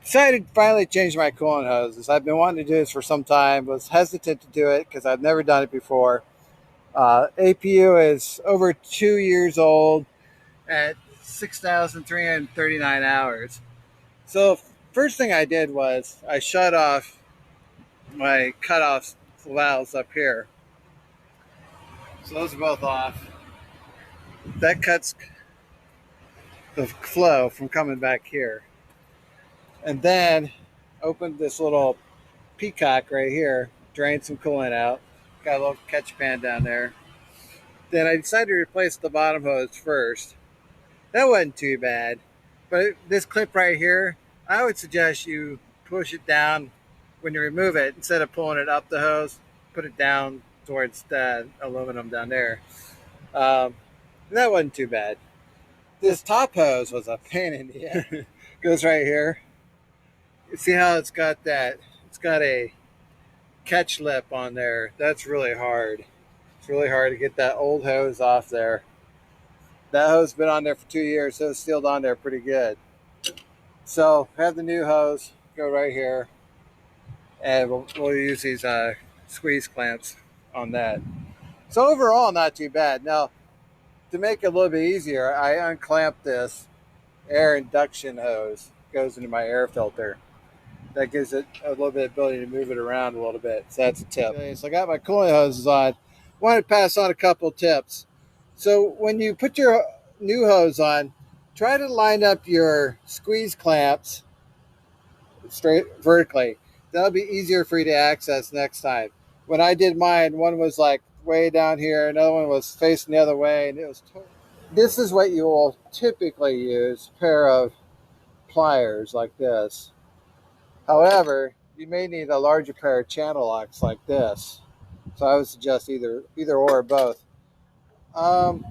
Decided to finally change my coolant hoses. I've been wanting to do this for some time, was hesitant to do it because I've never done it before. APU is over 2 years old at 6,339 hours. So first thing I did was I shut off my cutoff valves up here. So those are both off. That cuts the flow from coming back here. And then opened this little peacock right here, drained some coolant out, got a little catch pan down there. Then I decided to replace the bottom hose first. That wasn't too bad, but this clip right here, I would suggest you push it down when you remove it instead of pulling it up the hose. Put it down towards the aluminum down there. That wasn't too bad. This top hose was a pain in the ass. Goes right here. You see how it's got that? It's got a catch lip on there. That's really hard. It's really hard to get that old hose off there. That hose has been on there for 2 years, so it's sealed on there pretty good. So have the new hose go right here, and we'll use these squeeze clamps on that. So overall, not too bad. Now, to make it a little bit easier, I unclamped this air induction hose. It goes into my air filter. That gives it a little bit of ability to move it around a little bit. So that's a tip. Okay, so I got my coolant hoses on. Wanted to pass on a couple tips. So when you put your new hose on, try to line up your squeeze clamps straight vertically. That'll be easier for you to access next time. When I did mine, one was like way down here, another one was facing the other way, and it was this is what you will typically use, a pair of pliers like this. However, you may need a larger pair of channel locks like this. So I would suggest either or both. You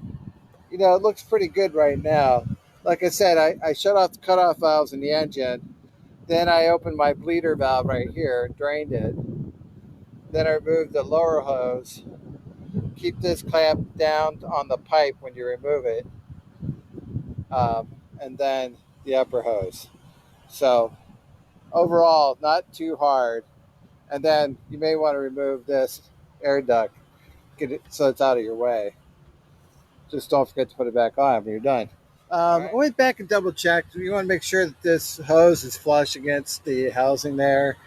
know, it looks pretty good right now. Like I said, I shut off the cutoff valves in the engine. Then I opened my bleeder valve right here, drained it. Then I removed the lower hose. Keep this clamp down on the pipe when you remove it. And then the upper hose. So overall, not too hard. And then you may want to remove this air duct, get it so it's out of your way. Just don't forget to put it back on when you're done. I went back and double checked. You want to make sure that this hose is flush against the housing there.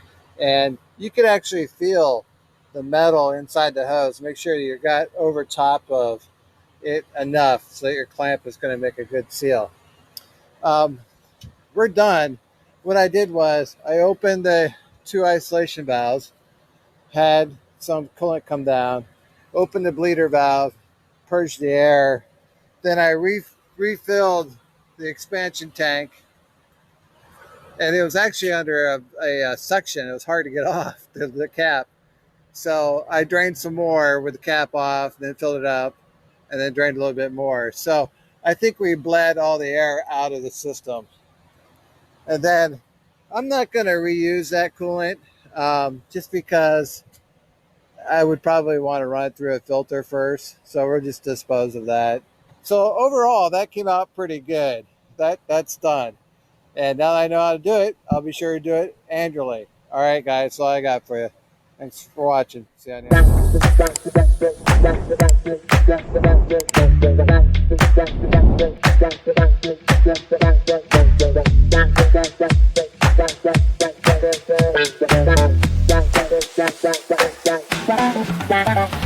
And you could actually feel the metal inside the hose. Make sure you got over top of it enough so that your clamp is going to make a good seal. We're done. What I did was I opened the 2 isolation valves, had some coolant come down, opened the bleeder valve, purged the air. Then I refilled the expansion tank, and it was actually under a suction. It was hard to get off the cap. So I drained some more with the cap off, then filled it up, and then drained a little bit more. So I think we bled all the air out of the system. And then I'm not going to reuse that coolant just because I would probably want to run it through a filter first. So we'll just dispose of that. So overall, that came out pretty good. That's done. And now that I know how to do it, I'll be sure to do it annually. All right, guys, that's all I got for you. Thanks for watching. See you on the next.